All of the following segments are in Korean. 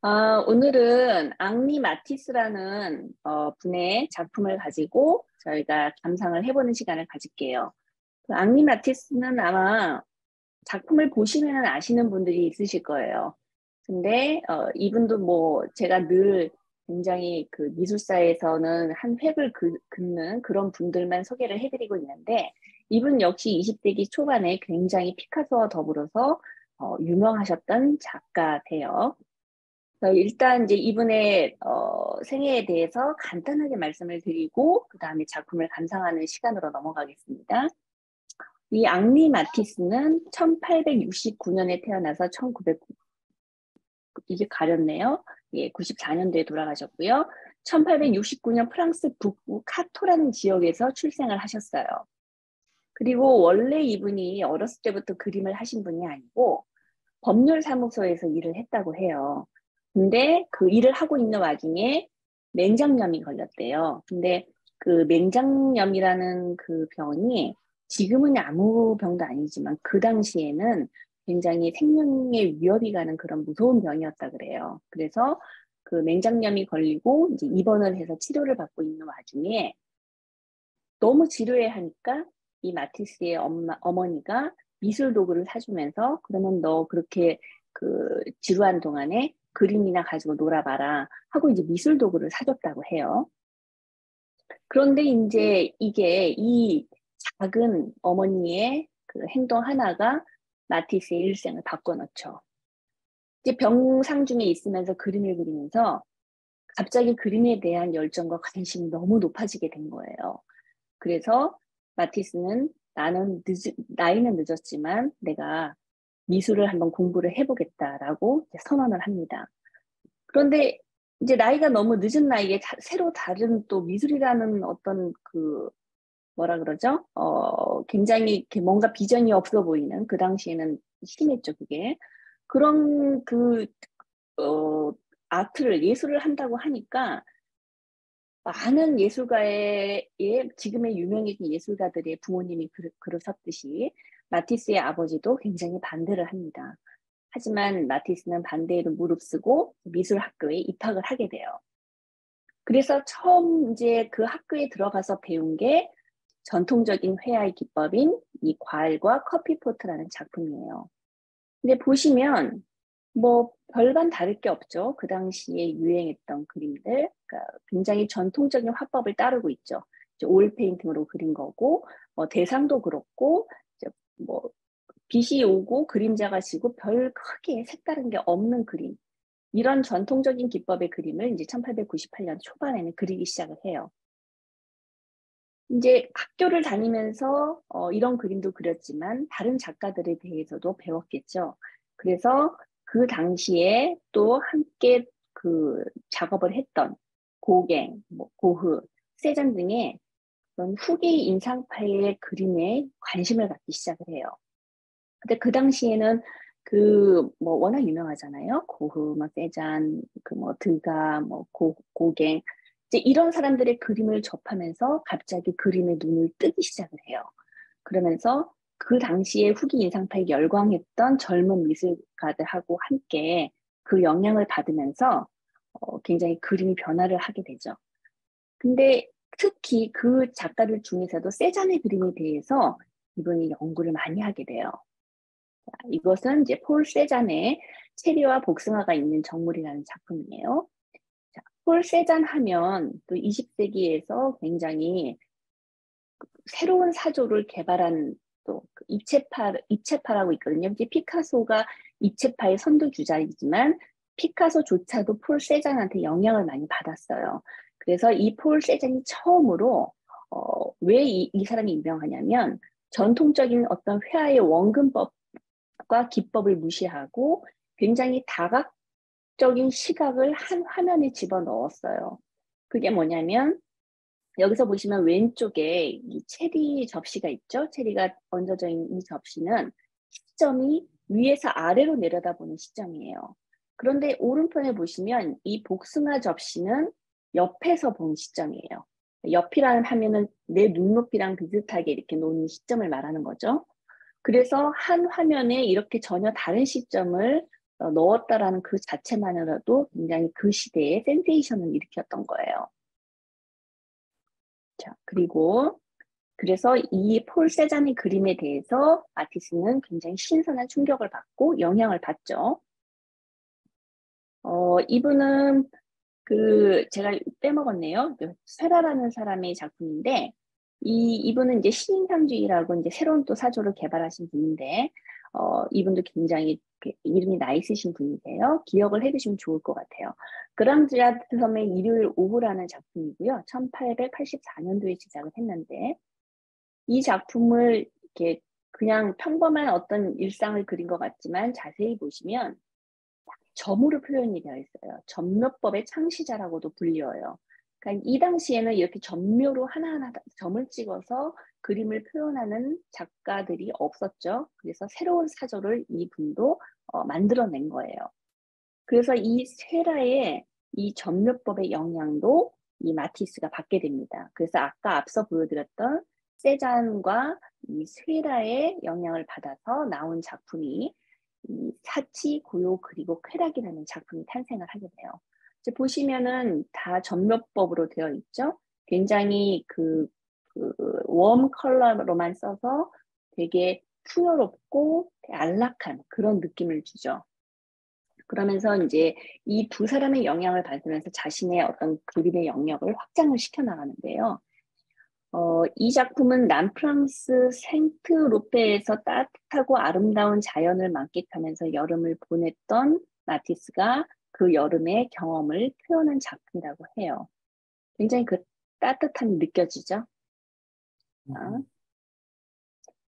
오늘은 앙리 마티스라는 분의 작품을 가지고 저희가 감상을 해보는 시간을 가질게요. 그 앙리 마티스는 아마 작품을 보시면 아시는 분들이 있으실 거예요. 근데 이분도 뭐 제가 늘 굉장히 그 미술사에서는 한 획을 긋는 그런 분들만 소개를 해드리고 있는데, 이분 역시 20세기 초반에 굉장히 피카소와 더불어서 유명하셨던 작가세요. 일단 이제 이분의 생애에 대해서 간단하게 말씀을 드리고 그 다음에 작품을 감상하는 시간으로 넘어가겠습니다. 이 앙리 마티스는 1869년에 태어나서 1900, 이게 가렸네요. 예, 94년도에 돌아가셨고요. 1869년 프랑스 북부 카토라는 지역에서 출생을 하셨어요. 그리고 원래 이분이 어렸을 때부터 그림을 하신 분이 아니고 법률사무소에서 일을 했다고 해요. 근데 그 일을 하고 있는 와중에 맹장염이 걸렸대요. 근데 그 맹장염이라는 그 병이 지금은 아무 병도 아니지만 그 당시에는 굉장히 생명에 위협이 가는 그런 무서운 병이었다 그래요. 그래서 그 맹장염이 걸리고 이제 입원을 해서 치료를 받고 있는 와중에 너무 지루해 하니까 이 마티스의 어머니가 미술 도구를 사주면서 그러면 너 그렇게 그 지루한 동안에 그림이나 가지고 놀아봐라 하고 이제 미술 도구를 사줬다고 해요. 그런데 이제 이게 이 작은 어머니의 그 행동 하나가 마티스의 일생을 바꿔놓죠. 이제 병상 중에 있으면서 그림을 그리면서 갑자기 그림에 대한 열정과 관심이 너무 높아지게 된 거예요. 그래서 마티스는 나이는 늦었지만 내가 미술을 한번 공부를 해보겠다라고 선언을 합니다. 그런데 이제 나이가 너무 늦은 나이에 새로 다른 또 미술이라는 어떤 그 뭐라 그러죠? 굉장히 이렇게 뭔가 비전이 없어 보이는, 그 당시에는 심했죠, 그게. 그런 어, 아트를, 예술을 한다고 하니까 많은 예술가의, 지금의 유명해진 예술가들의 부모님이 그러셨듯이 마티스의 아버지도 굉장히 반대를 합니다. 하지만 마티스는 반대에도 무릅쓰고 미술학교에 입학을 하게 돼요. 그래서 처음 이제 그 학교에 들어가서 배운 게 전통적인 회화의 기법인 이 과일과 커피포트라는 작품이에요. 근데 보시면 뭐 별반 다를 게 없죠. 그 당시에 유행했던 그림들, 그러니까 굉장히 전통적인 화법을 따르고 있죠. 이제 오일 페인팅으로 그린 거고, 대상도 그렇고, 이제 뭐 빛이 오고 그림자가 지고 별 크게 색다른 게 없는 그림. 이런 전통적인 기법의 그림을 이제 1898년 초반에는 그리기 시작을 해요. 이제 학교를 다니면서 이런 그림도 그렸지만 다른 작가들에 대해서도 배웠겠죠. 그래서 그 당시에 또 함께 그 작업을 했던 고갱, 뭐 고흐, 세잔 등의 그런 후기 인상파의 그림에 관심을 갖기 시작을 해요. 근데 그 당시에는 그 뭐 워낙 유명하잖아요. 고흐, 뭐 세잔, 그 뭐 드가, 뭐 고갱, 이제 이런 사람들의 그림을 접하면서 갑자기 그림에 눈을 뜨기 시작을 해요. 그러면서 그 당시에 후기 인상파에 열광했던 젊은 미술가들하고 함께 그 영향을 받으면서 굉장히 그림이 변화를 하게 되죠. 근데 특히 그 작가들 중에서도 세잔의 그림에 대해서 이분이 연구를 많이 하게 돼요. 이것은 이제 폴 세잔의 체리와 복숭아가 있는 정물이라는 작품이에요. 자, 폴 세잔 하면 또 20세기에서 굉장히 새로운 사조를 개발한 또그 입체파라고 있거든요. 이제 피카소가 입체파의 선두주자이지만 피카소조차도 폴 세잔한테 영향을 많이 받았어요. 그래서 이 폴 세잔이 처음으로 왜 이 사람이 유명하냐면 전통적인 어떤 회화의 원근법과 기법을 무시하고 굉장히 다각적인 시각을 한 화면에 집어넣었어요. 그게 뭐냐면 여기서 보시면 왼쪽에 이 체리 접시가 있죠? 체리가 얹어져 있는 이 접시는 시점이 위에서 아래로 내려다보는 시점이에요. 그런데 오른편에 보시면 이 복숭아 접시는 옆에서 본 시점이에요. 옆이라는 하면은 내 눈높이랑 비슷하게 이렇게 놓는 시점을 말하는 거죠. 그래서 한 화면에 이렇게 전혀 다른 시점을 넣었다라는 그 자체만으로도 굉장히 그 시대에 센세이션을 일으켰던 거예요. 자, 그리고 그래서 이 폴 세잔의 그림에 대해서 마티스는 굉장히 신선한 충격을 받고 영향을 받죠. 이분은 제가 빼먹었네요. 세라라는 사람의 작품인데, 이분은 이제 신인상주의라고 이제 새로운 또 사조를 개발하신 분인데, 이분도 굉장히 이름이 나 있으신 분이세요. 기억을 해두시면 좋을 것 같아요. 그랑지아트 섬의 일요일 오후라는 작품이고요. 1884년도에 제작을 했는데, 이 작품을 이렇게 그냥 평범한 어떤 일상을 그린 것 같지만 자세히 보시면 점으로 표현이 되어 있어요. 점묘법의 창시자라고도 불려요. 그러니까 이 당시에는 이렇게 점묘로 하나하나 점을 찍어서 그림을 표현하는 작가들이 없었죠. 그래서 새로운 사조를 이분도 만들어낸 거예요. 그래서 이 세라의 이 점묘법의 영향도 이 마티스가 받게 됩니다. 그래서 아까 앞서 보여드렸던 세잔과 이 세라의 영향을 받아서 나온 작품이 이 사치, 고요, 그리고 쾌락이라는 작품이 탄생을 하게 돼요. 이제 보시면은 다 점묘법으로 되어 있죠. 굉장히 웜 컬러로만 써서 되게 풍요롭고 안락한 그런 느낌을 주죠. 그러면서 이제 이 두 사람의 영향을 받으면서 자신의 어떤 그림의 영역을 확장을 시켜나가는데요. 이 작품은 남프랑스 생트로페에서 따뜻하고 아름다운 자연을 만끽하면서 여름을 보냈던 마티스가 그 여름의 경험을 표현한 작품이라고 해요. 굉장히 그 따뜻함이 느껴지죠?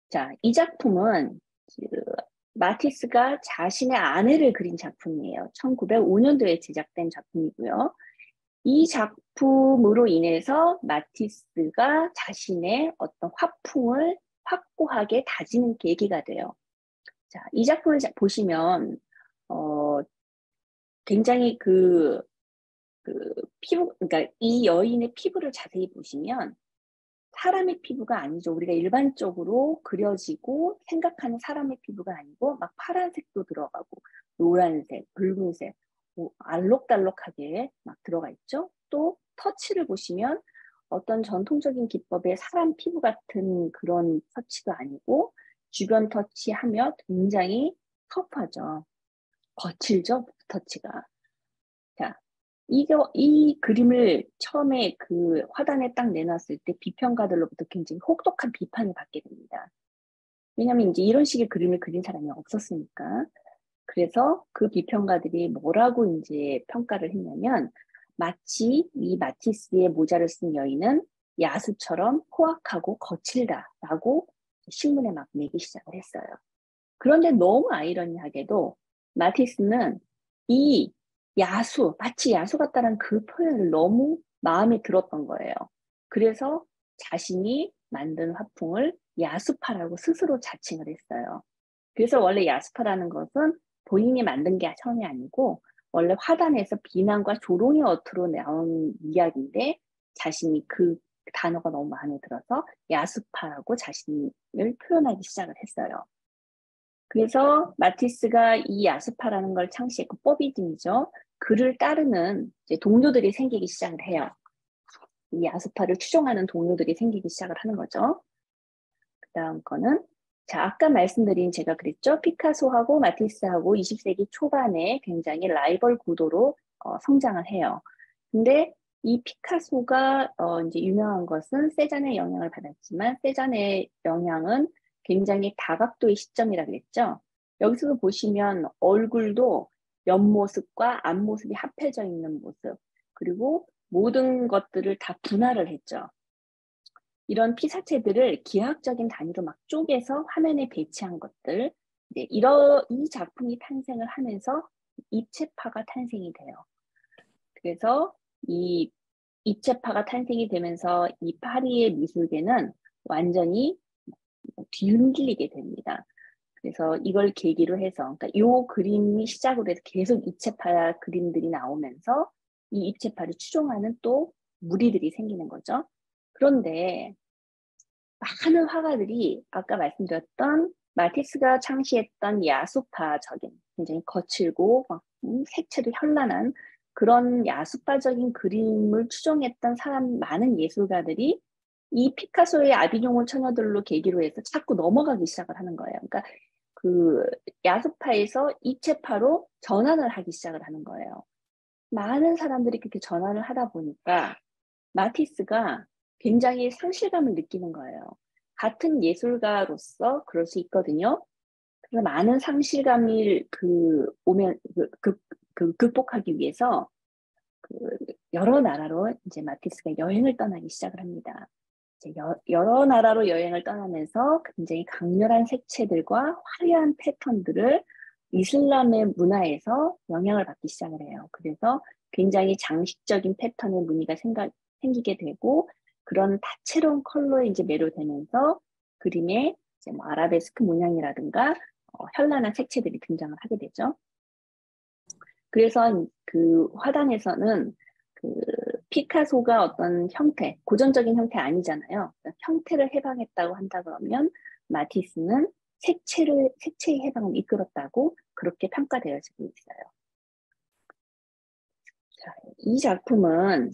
자, 이 작품은 마티스가 자신의 아내를 그린 작품이에요. 1905년도에 제작된 작품이고요. 이 작품으로 인해서 마티스가 자신의 어떤 화풍을 확고하게 다지는 계기가 돼요. 자, 이 작품을 보시면 굉장히 그러니까 이 여인의 피부를 자세히 보시면 사람의 피부가 아니죠. 우리가 일반적으로 그려지고 생각하는 사람의 피부가 아니고 막 파란색도 들어가고 노란색, 붉은색, 뭐 알록달록하게 막 들어가 있죠. 또 터치를 보시면 어떤 전통적인 기법의 사람 피부 같은 그런 터치가 아니고 주변 터치하며 굉장히 터프하죠. 거칠죠, 터치가. 자, 이 그림을 처음에 그 화단에 딱 내놨을 때 비평가들로부터 굉장히 혹독한 비판을 받게 됩니다. 왜냐하면 이제 이런 식의 그림을 그린 사람이 없었으니까. 그래서 그 비평가들이 뭐라고 이제 평가를 했냐면 마치 이 마티스의 모자를 쓴 여인은 야수처럼 호악하고 거칠다라고 신문에 막 내기 시작을 했어요. 그런데 너무 아이러니하게도 마티스는 이 마치 야수 같다는 그 표현을 너무 마음에 들었던 거예요. 그래서 자신이 만든 화풍을 야수파라고 스스로 자칭을 했어요. 그래서 원래 야수파라는 것은 본인이 만든 게 처음이 아니고 원래 화단에서 비난과 조롱의 어투로 나온 이야기인데 자신이 그 단어가 너무 마음에 들어서 야수파라고 자신을 표현하기 시작을 했어요. 그래서 마티스가 이 야수파라는 걸 창시했고 포비즘이죠. 그를 따르는 이제 동료들이 생기기 시작을 해요. 이 야수파를 추종하는 동료들이 생기기 시작을 하는 거죠. 그 다음 거는 자, 아까 말씀드린 제가 그랬죠. 피카소하고 마티스하고 20세기 초반에 굉장히 라이벌 구도로 성장을 해요. 근데 이 피카소가 이제 유명한 것은 세잔의 영향을 받았지만 세잔의 영향은 굉장히 다각도의 시점이라 그랬죠. 여기서도 보시면 얼굴도 옆모습과 앞모습이 합해져 있는 모습 그리고 모든 것들을 다 분할을 했죠. 이런 피사체들을 기하학적인 단위로 막 쪼개서 화면에 배치한 것들 이제 이 작품이 탄생을 하면서 입체파가 탄생이 돼요. 그래서 이 입체파가 탄생이 되면서 이 파리의 미술계는 완전히 뒤흔들리게 됩니다. 그래서 이걸 계기로 해서 그러니까 이 그림이 시작으로 해서 계속 입체파 그림들이 나오면서 이 입체파를 추종하는 또 무리들이 생기는 거죠. 그런데 많은 화가들이 아까 말씀드렸던 마티스가 창시했던 야수파적인 굉장히 거칠고 막 색채도 현란한 그런 야수파적인 그림을 추종했던 많은 예술가들이 이 피카소의 아비뇽을 처녀들로 계기로 해서 자꾸 넘어가기 시작을 하는 거예요. 그러니까 그 야수파에서 입체파로 전환을 하기 시작을 하는 거예요. 많은 사람들이 그렇게 전환을 하다 보니까 마티스가 굉장히 상실감을 느끼는 거예요. 같은 예술가로서 그럴 수 있거든요. 그래서 많은 상실감을 극복하기 위해서 그 여러 나라로 이제 마티스가 여행을 떠나기 시작을 합니다. 이제 여러 나라로 여행을 떠나면서 굉장히 강렬한 색채들과 화려한 패턴들을 이슬람의 문화에서 영향을 받기 시작을 해요. 그래서 굉장히 장식적인 패턴의 무늬가 생기게 되고 그런 다채로운 컬러에 이제 매료되면서 그림에 이제 뭐 아라베스크 문양이라든가 현란한 색채들이 등장을 하게 되죠. 그래서 그 화단에서는 그 피카소가 어떤 형태, 고전적인 형태 아니잖아요. 형태를 해방했다고 한다 그러면 마티스는 색채의 해방을 이끌었다고 그렇게 평가되어지고 있어요. 자, 이 작품은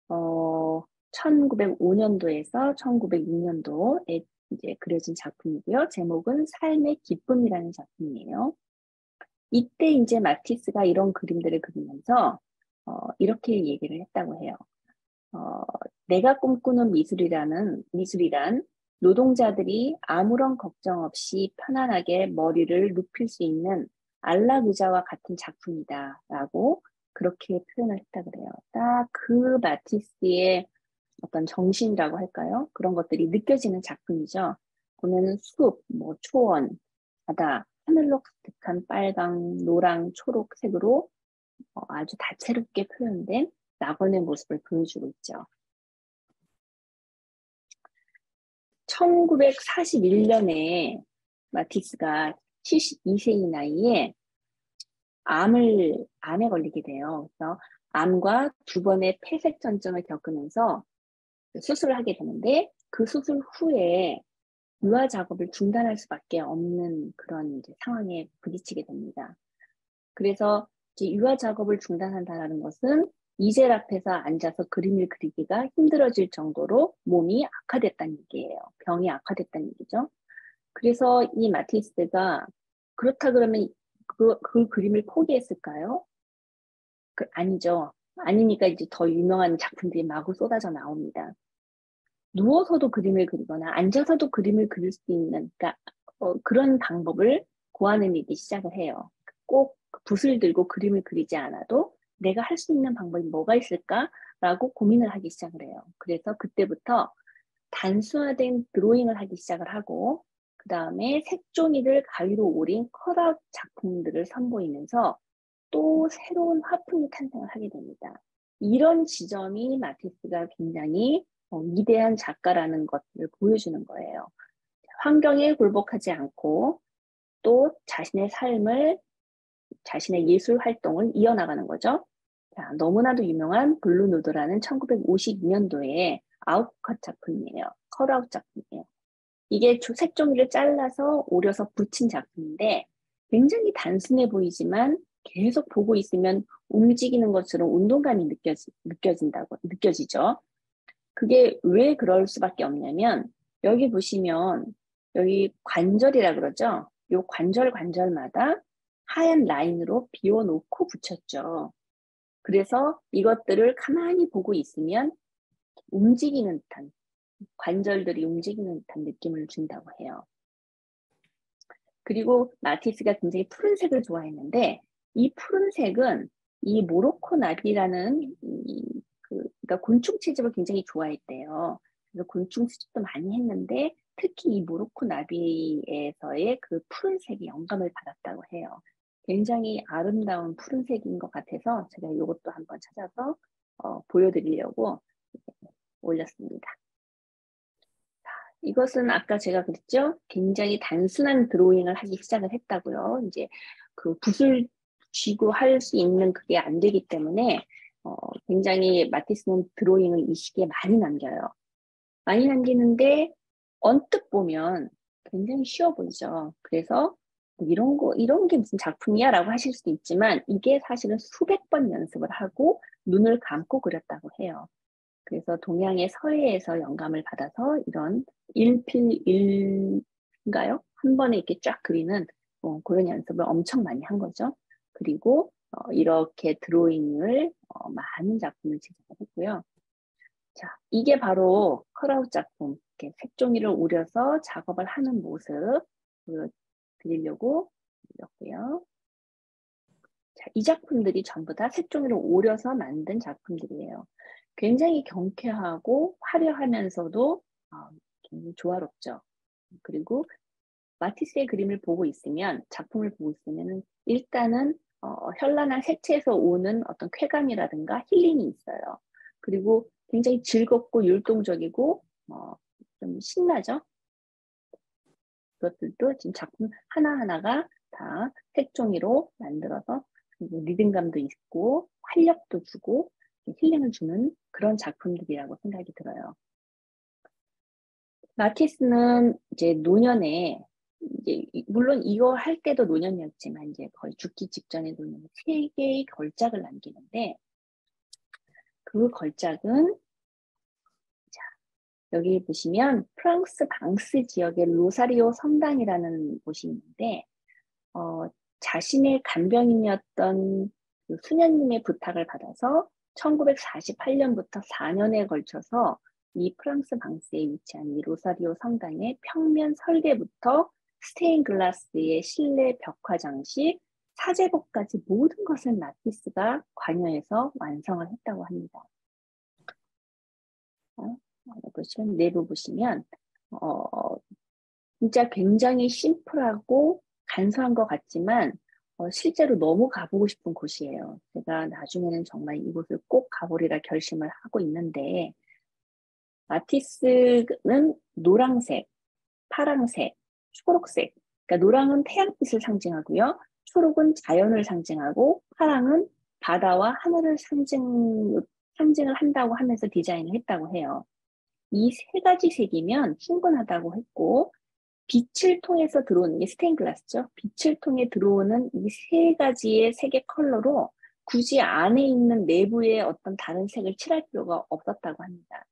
1905년도에서 1906년도에 이제 그려진 작품이고요. 제목은 삶의 기쁨이라는 작품이에요. 이때 이제 마티스가 이런 그림들을 그리면서 이렇게 얘기를 했다고 해요. 내가 꿈꾸는 미술이란 노동자들이 아무런 걱정 없이 편안하게 머리를 눕힐 수 있는 안락의자와 같은 작품이다라고 그렇게 표현을 했다 그래요. 딱 그 마티스의 어떤 정신이라고 할까요? 그런 것들이 느껴지는 작품이죠. 보면은 숲, 뭐 초원, 바다, 하늘로 가득한 빨강, 노랑, 초록색으로 아주 다채롭게 표현된 낙원의 모습을 보여주고 있죠. 1941년에 마티스가 72세의 나이에 암에 걸리게 돼요. 그래서 암과 2번의 폐색 전증을 겪으면서 수술을 하게 되는데 그 수술 후에 유화 작업을 중단할 수밖에 없는 그런 이제 상황에 부딪히게 됩니다. 그래서 이제 유화 작업을 중단한다는 것은 이젤 앞에서 앉아서 그림을 그리기가 힘들어질 정도로 몸이 악화됐다는 얘기예요. 병이 악화됐다는 얘기죠. 그래서 이 마티스가 그렇다 그러면 그 그림을 포기했을까요? 아니죠. 아니니까 이제 더 유명한 작품들이 마구 쏟아져 나옵니다. 누워서도 그림을 그리거나 앉아서도 그림을 그릴 수 있는 그러니까 그런 방법을 고안해내기 시작을 해요. 꼭 붓을 들고 그림을 그리지 않아도 내가 할 수 있는 방법이 뭐가 있을까라고 고민을 하기 시작을 해요. 그래서 그때부터 단순화된 드로잉을 하기 시작을 하고 그 다음에 색종이를 가위로 오린 컷아웃 작품들을 선보이면서 또 새로운 화풍이 탄생을 하게 됩니다. 이런 지점이 마티스가 굉장히 위대한 작가라는 것을 보여주는 거예요. 환경에 굴복하지 않고 또 자신의 예술 활동을 이어나가는 거죠. 자, 너무나도 유명한 블루 누드라는 1952년도에 아웃컷 작품이에요. 컷아웃 작품이에요. 이게 색종이를 잘라서 오려서 붙인 작품인데 굉장히 단순해 보이지만 계속 보고 있으면 움직이는 것처럼 운동감이 느껴지죠. 그게 왜 그럴 수밖에 없냐면 여기 보시면 여기 관절이라 그러죠. 요 관절마다 하얀 라인으로 비워놓고 붙였죠. 그래서 이것들을 가만히 보고 있으면 움직이는 듯한 관절들이 움직이는 듯한 느낌을 준다고 해요. 그리고 마티스가 굉장히 푸른색을 좋아했는데 이 푸른색은 이 모로코 나비라는 그러니까 곤충 채집을 굉장히 좋아했대요. 그래서 곤충 수집도 많이 했는데 특히 이 모로코 나비에서의 그 푸른색이 영감을 받았다고 해요. 굉장히 아름다운 푸른색인 것 같아서 제가 이것도 한번 찾아서 보여드리려고 올렸습니다. 이것은 아까 제가 그랬죠? 굉장히 단순한 드로잉을 하기 시작을 했다고요. 이제 그 붓을 쥐고 할 수 있는 그게 안 되기 때문에 굉장히 마티스는 드로잉을 이 시기에 많이 남겨요. 많이 남기는데 언뜻 보면 굉장히 쉬워 보이죠. 그래서 이런 게 무슨 작품이야? 라고 하실 수도 있지만 이게 사실은 수백 번 연습을 하고 눈을 감고 그렸다고 해요. 그래서 동양의 서예에서 영감을 받아서 이런 일필일인가요? 한 번에 이렇게 쫙 그리는 그런 연습을 엄청 많이 한 거죠. 그리고 이렇게 드로잉을 많은 작품을 제작했고요. 자, 이게 바로 컬아웃 작품. 이렇게 색종이를 오려서 작업을 하는 모습 보여드리려고 드렸고요. 자, 이 작품들이 전부 다 색종이를 오려서 만든 작품들이에요. 굉장히 경쾌하고 화려하면서도 굉장히 조화롭죠. 그리고 마티스의 그림을 보고 있으면, 작품을 보고 있으면 일단은 현란한 색채에서 오는 어떤 쾌감이라든가 힐링이 있어요. 그리고 굉장히 즐겁고 율동적이고 좀 신나죠. 그것들도 지금 작품 하나하나가 다 색종이로 만들어서 리듬감도 있고 활력도 주고 힐링을 주는 그런 작품들이라고 생각이 들어요. 마티스는 이제 노년에 이제 물론 이거 할 때도 노년이었지만 이제 거의 죽기 직전에 노년에 3개의 걸작을 남기는데 그 걸작은 자, 여기 보시면 프랑스 방스 지역의 로사리오 성당이라는 곳이 있는데 자신의 간병인이었던 그 수녀님의 부탁을 받아서 1948년부터 4년에 걸쳐서 이 프랑스 방스에 위치한 이 로사리오 성당의 평면 설계부터 스테인글라스의 실내 벽화 장식, 사제복까지 모든 것을 마티스가 관여해서 완성을 했다고 합니다. 보시면 내부 보시면 진짜 굉장히 심플하고 간소한 것 같지만 실제로 너무 가보고 싶은 곳이에요. 제가 나중에는 정말 이곳을 꼭 가보리라 결심을 하고 있는데 마티스는 노란색, 파란색, 초록색 그러니까 노랑은 태양빛을 상징하고요. 초록은 자연을 상징하고 파랑은 바다와 하늘을 상징을 한다고 하면서 디자인을 했다고 해요. 이 3가지 색이면 충분하다고 했고 빛을 통해서 들어오는 게 스테인글라스죠. 빛을 통해 들어오는 이 3가지의 색의 컬러로 굳이 안에 있는 내부의 어떤 다른 색을 칠할 필요가 없었다고 합니다.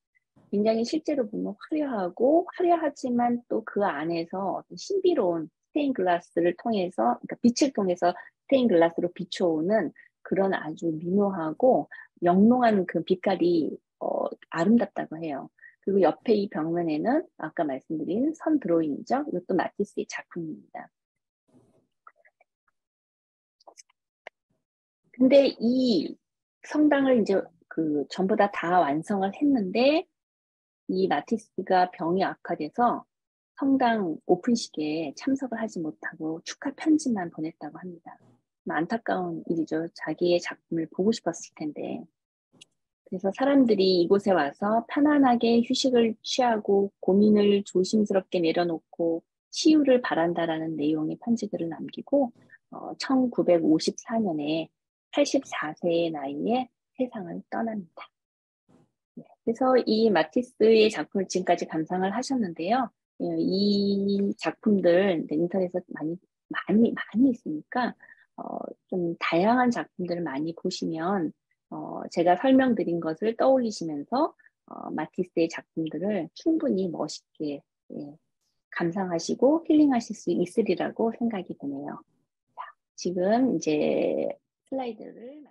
굉장히 실제로 보면 화려하고 화려하지만 또 그 안에서 어떤 신비로운 스테인글라스를 통해서 그러니까 빛을 통해서 스테인글라스로 비춰오는 그런 아주 미묘하고 영롱한 그 빛깔이 아름답다고 해요. 그리고 옆에 이 벽면에는 아까 말씀드린 선 드로잉이죠. 이것도 마티스의 작품입니다. 근데 이 성당을 이제 전부 다 완성을 했는데 이 마티스가 병이 악화돼서 성당 오픈식에 참석을 하지 못하고 축하 편지만 보냈다고 합니다. 안타까운 일이죠. 자기의 작품을 보고 싶었을 텐데. 그래서 사람들이 이곳에 와서 편안하게 휴식을 취하고 고민을 조심스럽게 내려놓고 치유를 바란다라는 내용의 편지들을 남기고 1954년에 84세의 나이에 세상을 떠납니다. 그래서 이 마티스의 작품을 지금까지 감상을 하셨는데요. 이 작품들 인터넷에 많이 있으니까 좀 다양한 작품들을 많이 보시면 제가 설명드린 것을 떠올리시면서 마티스의 작품들을 충분히 멋있게 감상하시고 힐링하실 수 있으리라고 생각이 드네요. 자, 지금 이제 슬라이드를